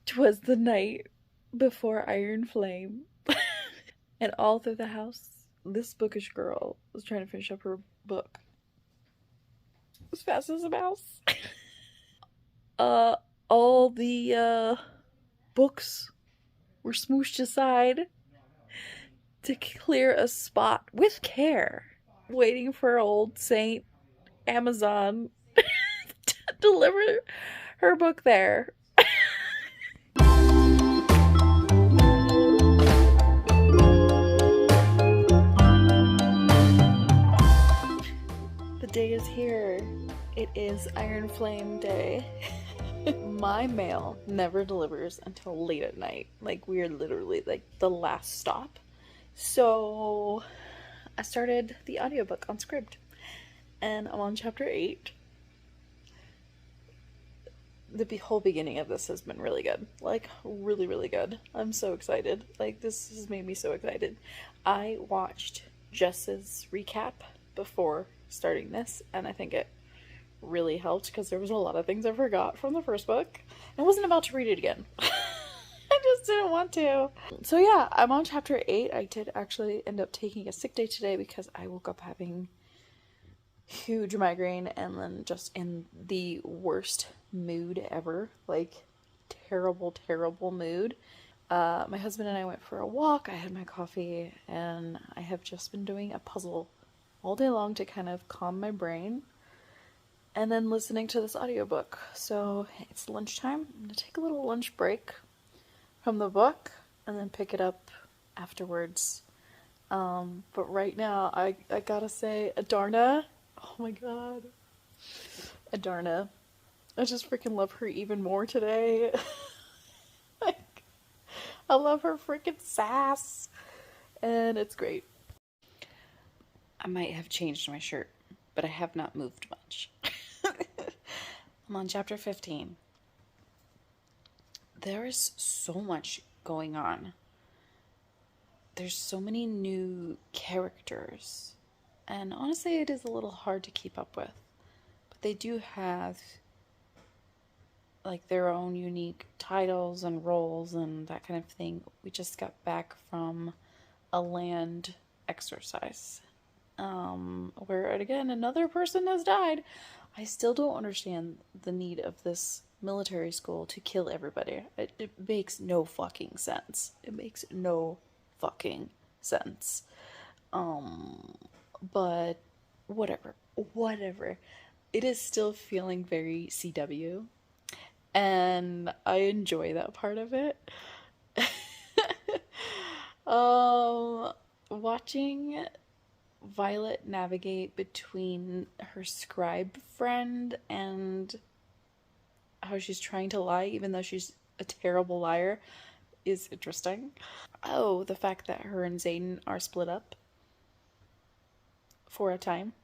'Twas the night before Iron Flame, and all through the house, this bookish girl was trying to finish up her book as fast as a mouse. uh, all the books were smooshed aside to clear a spot with care, waiting for old Saint Amazon to deliver her book there. The day is here. It is Iron Flame Day. My mail never delivers until late at night. Like, we're literally like the last stop. So I started the audiobook on Scribd, and I'm on chapter 8. The whole beginning of this has been really good. Like, really, really good. I'm so excited. Like, this has made me so excited. I watched Jess's recap before starting this, and I think it really helped because there was a lot of things I forgot from the first book. I wasn't about to read it again. I just didn't want to. So yeah, I'm on chapter 8. I did actually end up taking a sick day today because I woke up having huge migraine and then just in the worst mood ever. Like, terrible, terrible mood. My husband and I went for a walk. I had my coffee, and I have just been doing a puzzle all day long to kind of calm my brain, and then listening to this audiobook. So it's lunchtime. I'm gonna take a little lunch break from the book and then pick it up afterwards. But right now, I gotta say, Adarna, oh my god, Adarna, I just freaking love her even more today. Like, I love her freaking sass, and it's great. I might have changed my shirt, but I have not moved much. I'm on chapter 15. There is so much going on. There's so many new characters, and honestly it is a little hard to keep up with. But they do have like their own unique titles and roles and that kind of thing. We just got back from a land exercise, where again another person has died. I still don't understand the need of this military school to kill everybody. It makes no fucking sense. It makes no fucking sense. But whatever. It is still feeling very CW, and I enjoy that part of it. Watching Violet navigate between her scribe friend and how she's trying to lie even though she's a terrible liar is interesting. Oh, the fact that her and Zayden are split up for a time.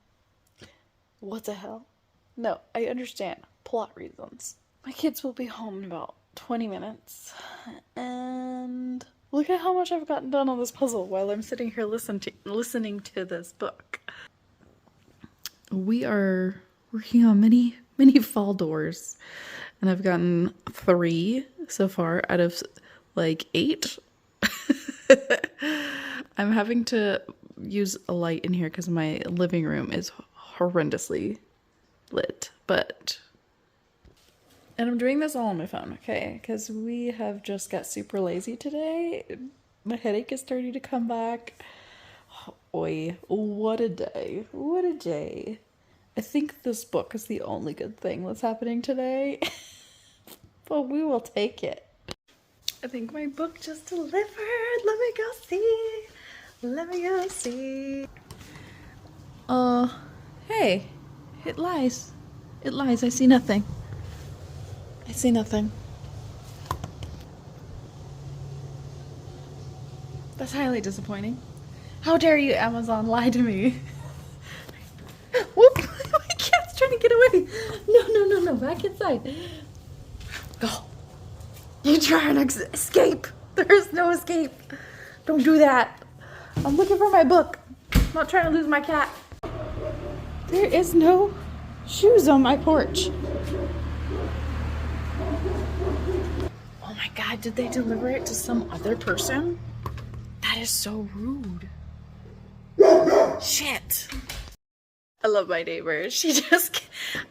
What the hell? No, I understand. Plot reasons. My kids will be home in about 20 minutes, and look at how much I've gotten done on this puzzle while I'm sitting here listening to this book. We are working on many fall doors, and I've gotten 3 so far out of like 8. I'm having to use a light in here because my living room is horrendously lit, and I'm doing this all on my phone, okay? Because we have just got super lazy today. My headache is starting to come back. Oi, what a day. What a day. I think this book is the only good thing that's happening today. But we will take it. I think my book just delivered. Let me go see. Let me go see. Hey. It lies. It lies. I see nothing. I see nothing. That's highly disappointing. How dare you, Amazon, lie to me? Whoop! My cat's trying to get away. No, back inside. Go. You try and escape. There is no escape. Don't do that. I'm looking for my book. I'm not trying to lose my cat. There is no shoes on my porch. Oh my god, did they deliver it to some other person? That is so rude. Shit. I love my neighbor.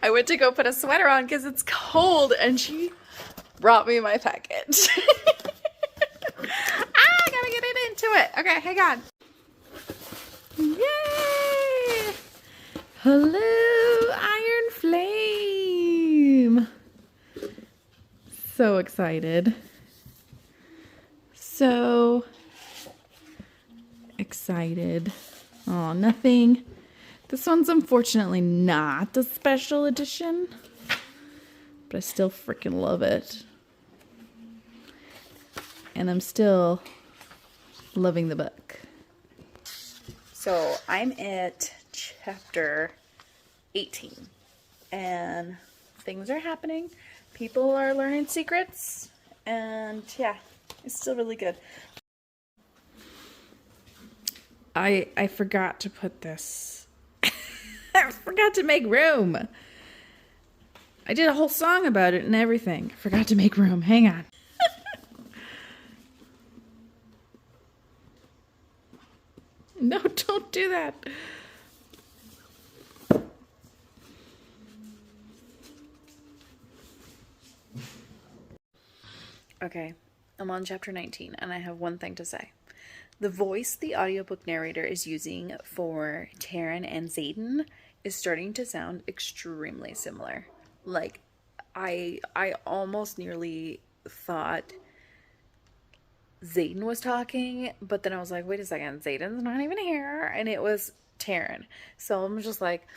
I went to go put a sweater on because it's cold, and she brought me my package. I gotta get it into it. Okay, hang on. Yay! Hello, Iron Flame. So excited. So excited. Oh, nothing. This one's unfortunately not a special edition, but I still freaking love it. And I'm still loving the book. So I'm at chapter 18, and things are happening. People are learning secrets, and yeah, it's still really good. I forgot to put this. I forgot to make room. I did a whole song about it and everything. Forgot to make room. Hang on. No, don't do that. Okay, I'm on chapter 19, and I have one thing to say. The voice the audiobook narrator is using for Taryn and Xaden is starting to sound extremely similar. Like, I almost nearly thought Xaden was talking, but then I was like, wait a second, Xaden's not even here, and it was Taryn. So I'm just like,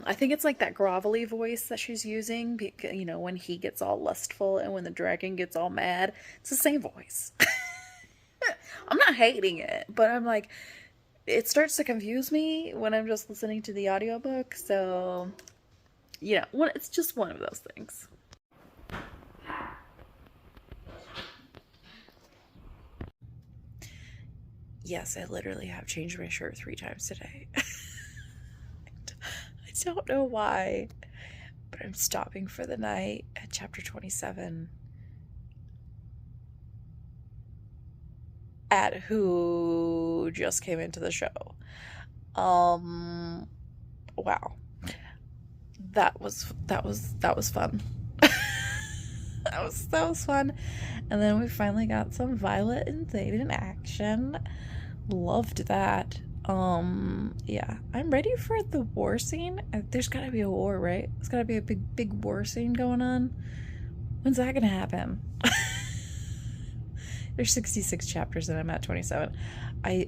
I think it's like that grovelly voice that she's using, you know, when he gets all lustful and when the dragon gets all mad. It's the same voice. I'm not hating it, but I'm like, it starts to confuse me when I'm just listening to the audiobook, so, you know, it's just one of those things. Yes, I literally have changed my shirt 3 times today. I don't know why, but I'm stopping for the night at chapter 27 at who just came into the show. Wow. That was fun. that was fun. And then we finally got some Violet and Xaden in action. Loved that. Yeah, I'm ready for the war scene. There's gotta be a war, right? There's gotta be a big war scene going on. When's that gonna happen? There's 66 chapters and I'm at 27. I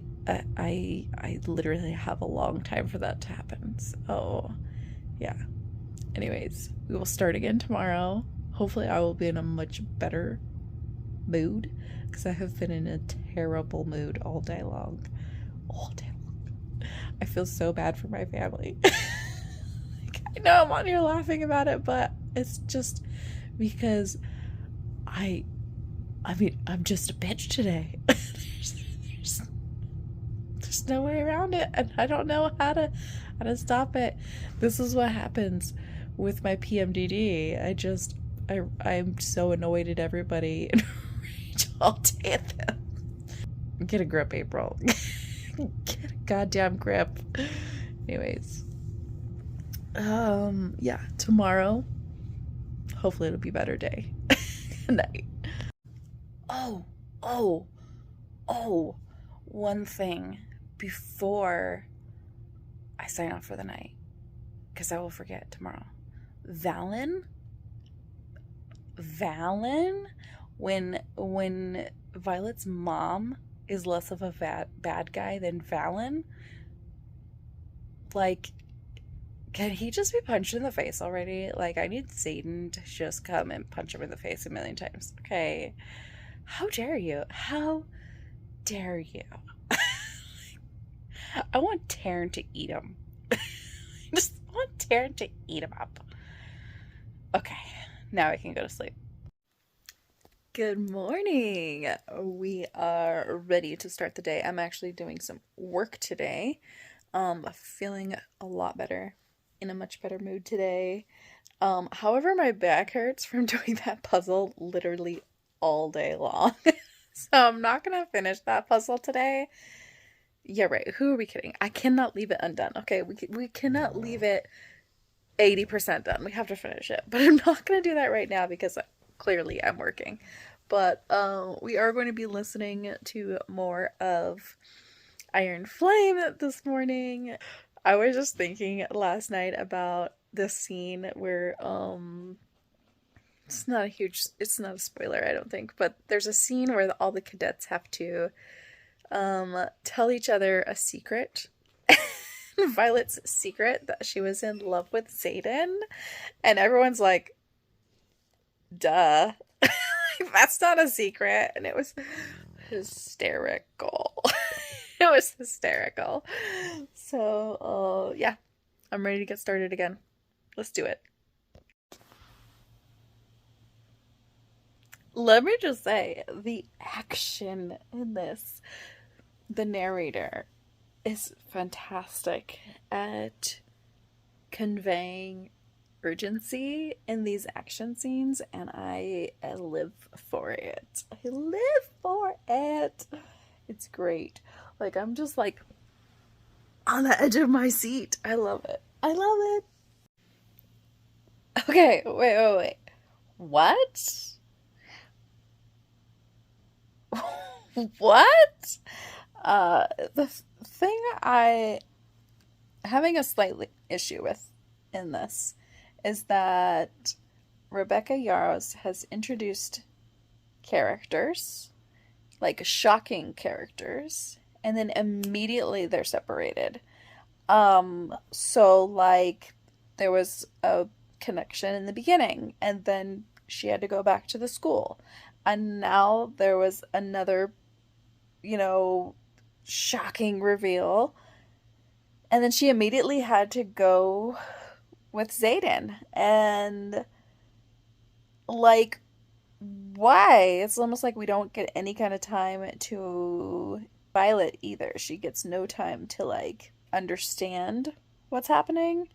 literally have a long time for that to happen. So, yeah. Anyways, we will start again tomorrow. Hopefully I will be in a much better mood, because I have been in a terrible mood all day long. I feel so bad for my family. I know I'm on here laughing about it, but it's just because I'm just a bitch today. There's no way around it, and I don't know how to stop it. This is what happens with my PMDD. I'm so annoyed at everybody and rage all day at them. Get a grip, April. Get a goddamn grip. Anyways. Yeah, tomorrow, hopefully it'll be a better day. Good night. Oh, one thing before I sign off for the night, because I will forget tomorrow. Valen, when Violet's mom is less of a bad guy than Valen, like, can he just be punched in the face already? Like, I need Xaden to just come and punch him in the face a million times. Okay. How dare you? How dare you? I want Taryn to eat him. I just want Taryn to eat him up. Okay. Now I can go to sleep. Good morning. We are ready to start the day. I'm actually doing some work today. Feeling a lot better. In a much better mood today. However, my back hurts from doing that puzzle literally all day long. So I'm not gonna finish that puzzle today. Yeah, right. Who are we kidding? I cannot leave it undone. Okay, we cannot leave it 80% done. We have to finish it. But I'm not gonna do that right now because clearly I'm working. But we are going to be listening to more of Iron Flame this morning. I was just thinking last night about this scene where it's not a spoiler, I don't think, but there's a scene where all the cadets have to tell each other a secret. Violet's secret that she was in love with Xaden, and everyone's like, duh. That's not a secret. And it was hysterical. It was hysterical. So yeah, I'm ready to get started again. Let's do it. Let me just say, the action in this, the narrator is fantastic at conveying urgency in these action scenes, and I live for it. I live for it. It's great. Like, I'm just like on the edge of my seat. I love it. I love it. Okay, wait. What? What? The thing having a slight issue with in this is that Rebecca Yarros has introduced characters, like shocking characters, and then immediately they're separated. So like there was a connection in the beginning, and then she had to go back to the school. And now there was another, shocking reveal. And then she immediately had to go with Xaden. And, like, why? It's almost like we don't get any kind of time to Violet either. She gets no time to, like, understand what's happening.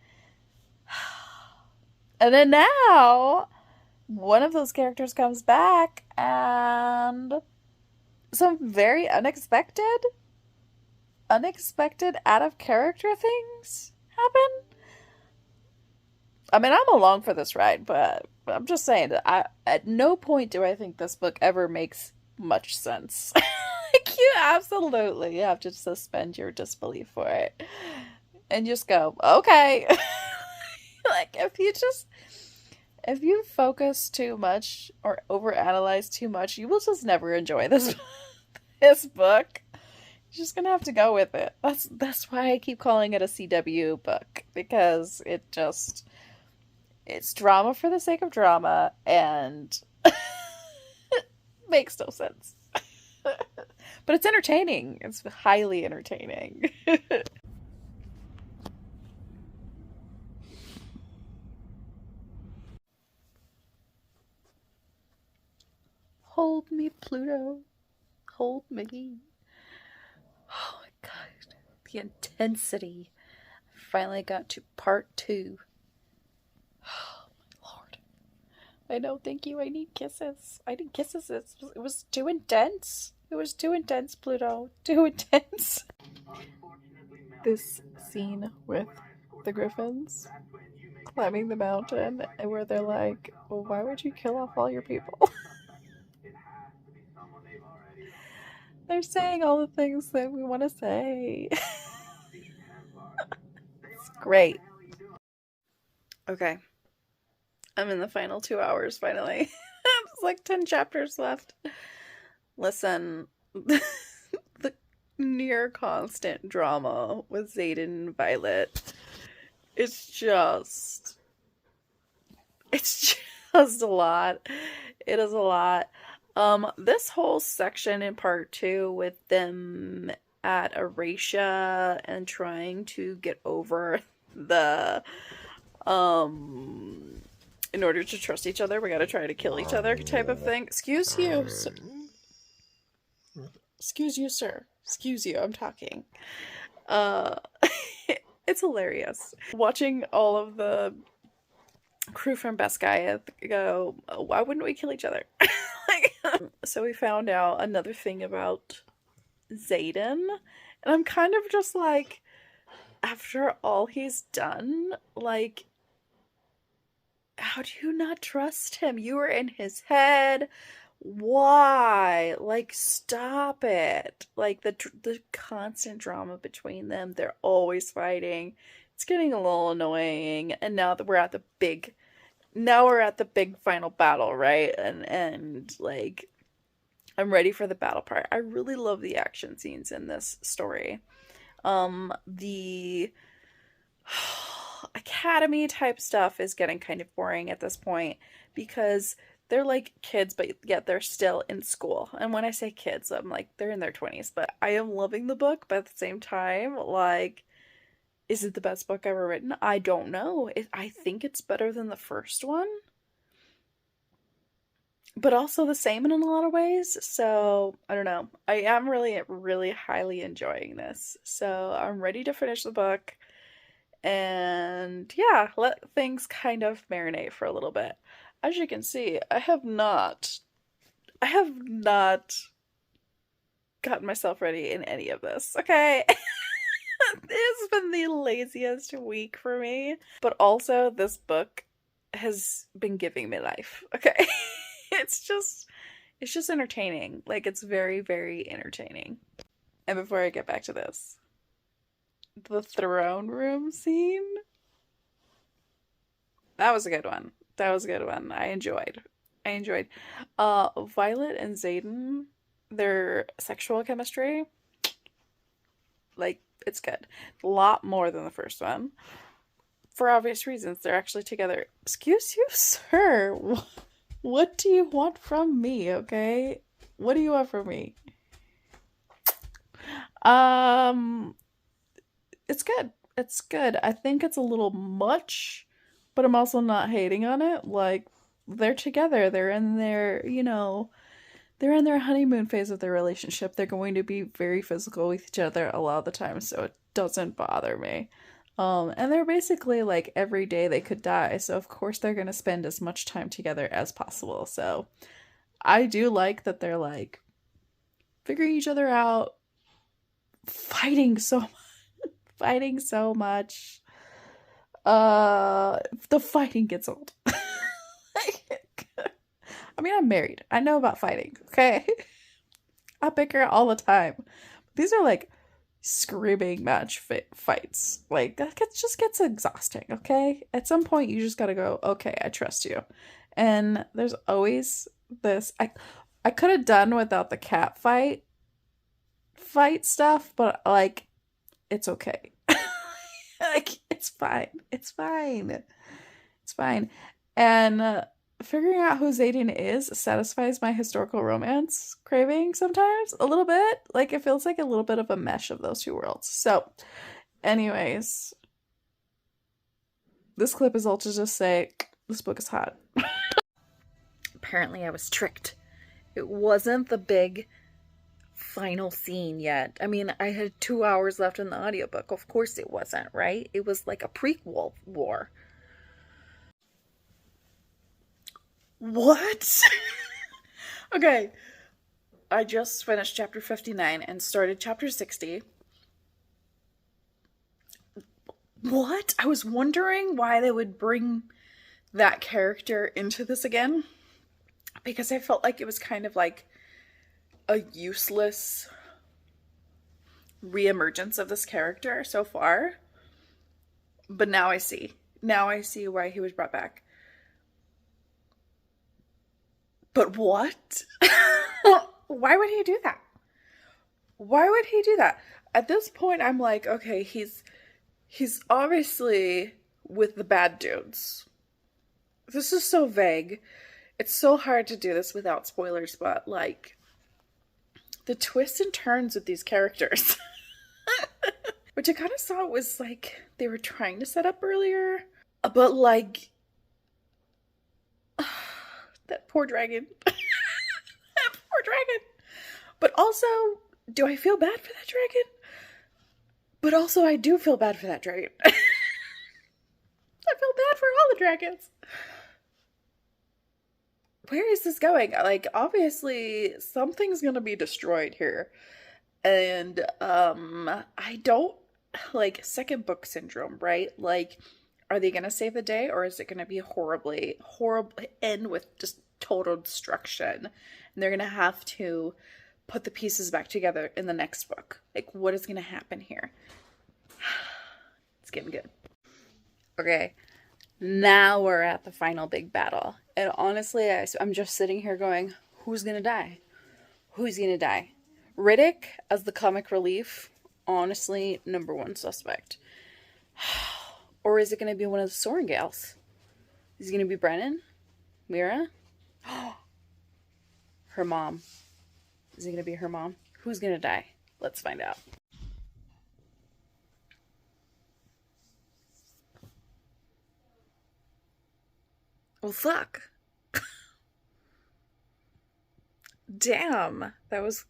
And then now one of those characters comes back and some very unexpected out of character things happen. I mean, I'm along for this ride, but I'm just saying that at no point do I think this book ever makes much sense. Like, you absolutely have to suspend your disbelief for it and just go, okay. Like, if you focus too much or overanalyze too much, you will just never enjoy this book. You're just gonna have to go with it. That's why I keep calling it a CW book, because it's drama for the sake of drama, and makes no sense. But it's entertaining. It's highly entertaining. Hold me, Pluto. Hold me. Oh my god. The intensity. I finally got to part 2. Oh my lord. I know, thank you. I need kisses. I need kisses. It was too intense. It was too intense, Pluto. Too intense. This scene with the Griffins climbing the mountain, and where they're like, well, why would you kill off all your people? They're saying all the things that we want to say. It's great. Okay. I'm in the final 2 hours, finally. It's like 10 chapters left. Listen, the near constant drama with Xaden and Violet, it's just a lot. It is a lot. This whole section in part 2 with them at Erasia and trying to get over the, in order to trust each other, we gotta try to kill each other type of thing. Excuse you, sir. Excuse you, sir. Excuse you, I'm talking. It's hilarious. Watching all of the crew from Beskaya go, why wouldn't we kill each other? Like, So we found out another thing about Xaden, and I'm kind of just like, after all he's done, like, how do you not trust him? You were in his head. Why? Like, stop it. Like, the constant drama between them, they're always fighting. It's getting a little annoying. And now that we're at the big final battle, right? And like, I'm ready for the battle part. I really love the action scenes in this story. The academy type stuff is getting kind of boring at this point because they're like kids, but yet they're still in school. And when I say kids, I'm like, they're in their 20s, but I am loving the book, but at the same time, like, is it the best book ever written? I don't know. I think it's better than the first one, but also the same in a lot of ways. So I don't know. I am really, really highly enjoying this. So I'm ready to finish the book and yeah, let things kind of marinate for a little bit. As you can see, I have not gotten myself ready in any of this. Okay. It's been the laziest week for me, but also this book has been giving me life. Okay. It's just entertaining. Like, it's very, very entertaining. And before I get back to this, the throne room scene, that was a good one. That was a good one. I enjoyed. Violet and Xaden, their sexual chemistry, like, it's good. A lot more than the first one. For obvious reasons, they're actually together. Excuse you, sir. What do you want from me, okay? What do you want from me? Um, it's good. It's good. I think it's a little much, but I'm also not hating on it. Like, they're together. They're in their honeymoon phase of their relationship. They're going to be very physical with each other a lot of the time, so it doesn't bother me. And they're basically like every day they could die, so of course they're gonna spend as much time together as possible. So I do like that they're like figuring each other out, fighting so fighting so much. The fighting gets old. I mean, I'm married. I know about fighting, okay? I bicker all the time. These are like screaming fights. Like, just gets exhausting, okay? At some point, you just gotta go, okay, I trust you. And there's always this. I could have done without the cat fight stuff, but like, it's okay. Like, it's fine. It's fine. It's fine. And figuring out who Xaden is satisfies my historical romance craving sometimes a little bit. Like, it feels like a little bit of a mesh of those two worlds. So, anyways, this clip is all to just say this book is hot. Apparently, I was tricked. It wasn't the big final scene yet. I mean, I had 2 hours left in the audiobook. Of course it wasn't, right? It was like a prequel war. What? Okay. I just finished chapter 59 and started chapter 60. What? I was wondering why they would bring that character into this again. Because I felt like it was kind of like a useless reemergence of this character so far. But now I see. Now I see why he was brought back. But what? Why would he do that? Why would he do that? At this point, I'm like, okay, he's obviously with the bad dudes. This is so vague. It's so hard to do this without spoilers, but like, the twists and turns with these characters, which I kind of saw was like they were trying to set up earlier, but like, that poor dragon. That poor dragon. But also, do I feel bad for that dragon? But also, I do feel bad for that dragon. I feel bad for all the dragons. where is this going? Like, obviously, something's gonna be destroyed here. And, I don't, like, second book syndrome, right? Like, are they gonna save the day, or is it gonna be horrible, end with just total destruction? And they're gonna have to put the pieces back together in the next book. Like, what is gonna happen here? It's getting good. Okay, now we're at the final big battle. And honestly, I'm just sitting here going, who's gonna die? Who's gonna die? Riddick as the comic relief, honestly, number one suspect. Or is it gonna be one of the Sorengales? Is it gonna be Brennan? Mira? Her mom. Is it gonna be her mom? Who's gonna die? Let's find out. Well, fuck. Damn. That was...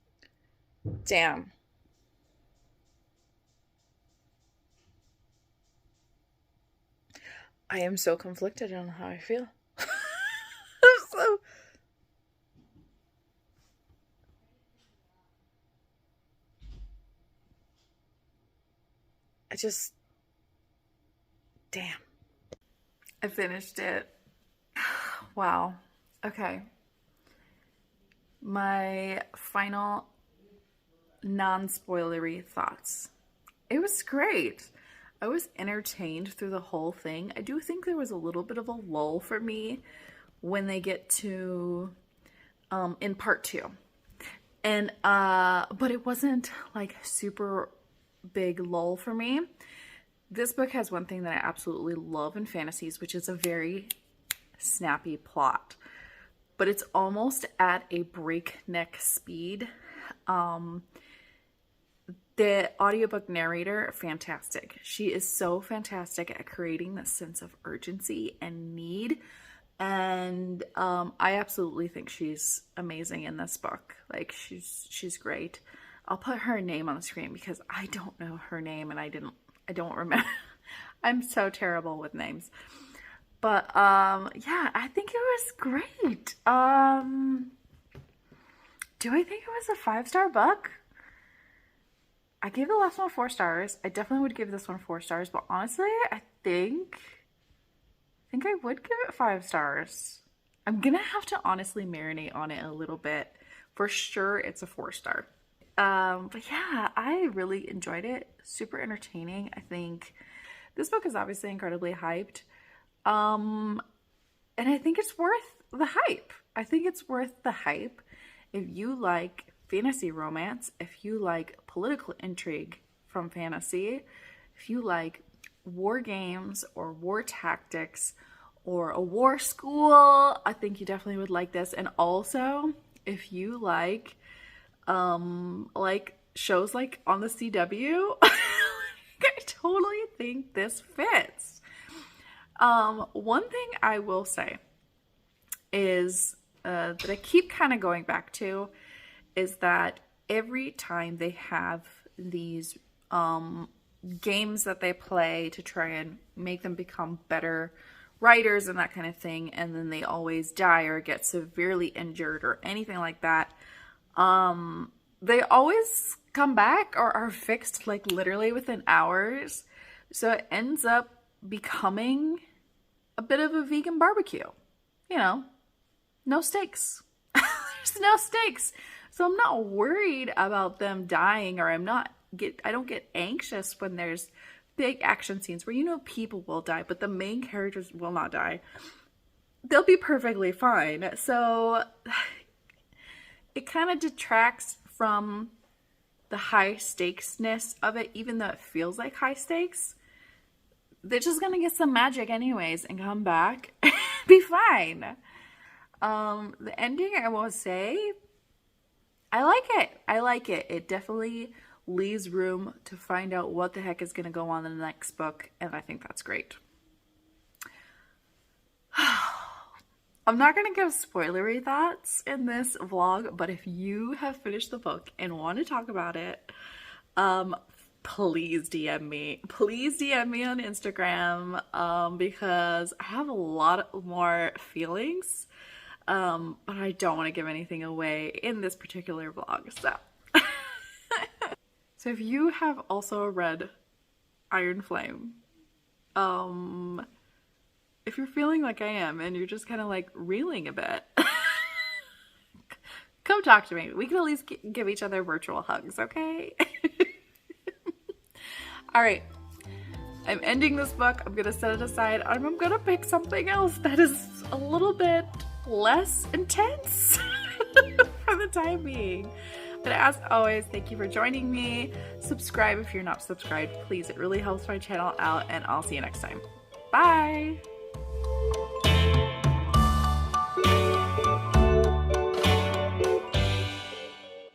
Damn. I am so conflicted on how I feel. So... I just... Damn. I finished it. Wow. Okay. My final non-spoilery thoughts. It was great. I was entertained through the whole thing. I do think there was a little bit of a lull for me when they get to in part 2. And but it wasn't like super big lull for me. This book has one thing that I absolutely love in fantasies, which is a very snappy plot. But it's almost at a breakneck speed. The audiobook narrator, fantastic. She is so fantastic at creating this sense of urgency and need. And I absolutely think she's amazing in this book. Like, she's great. I'll put her name on the screen because I don't know her name and I don't remember. I'm so terrible with names. But yeah, I think it was great. Do I think it was a 5-star book? I gave the last one 4 stars. I definitely would give this one 4 stars, but honestly, I think I would give it 5 stars. I'm gonna have to honestly marinate on it a little bit. For sure, it's a 4-star. But yeah, I really enjoyed it. Super entertaining. I think this book is obviously incredibly hyped. And I think it's worth the hype. I think it's worth the hype. If you like fantasy romance, if you like political intrigue from fantasy, if you like war games or war tactics or a war school, I think you definitely would like this. And also, if you like shows like on the CW, I totally think this fits. One thing I will say is that I keep kind of going back to is that every time they have these games that they play to try and make them become better writers and that kind of thing, and then they always die or get severely injured or anything like that, they always come back or are fixed like literally within hours. So it ends up becoming a bit of a vegan barbecue. You know, no stakes. There's no stakes. So I'm not worried about them dying, or I don't get anxious when there's big action scenes where, you know, people will die, but the main characters will not die. They'll be perfectly fine. So it kind of detracts from the high stakesness of it, even though it feels like high stakes. They're just gonna get some magic anyways and come back and be fine. The ending, I will say, I like it. I like it. It definitely leaves room to find out what the heck is going to go on in the next book, and I think that's great. I'm not going to give spoilery thoughts in this vlog, but if you have finished the book and want to talk about it, please DM me. Please DM me on Instagram, because I have a lot more feelings. But I don't want to give anything away in this particular vlog, so. So if you have also read Iron Flame, if you're feeling like I am and you're just kind of like reeling a bit, come talk to me. We can at least give each other virtual hugs, okay? All right. I'm ending this book. I'm gonna set it aside. I'm gonna pick something else that is a little bit less intense for the time being. But as always, thank you for joining me. Subscribe if you're not subscribed, please. It really helps my channel out, and I'll see you next time. Bye!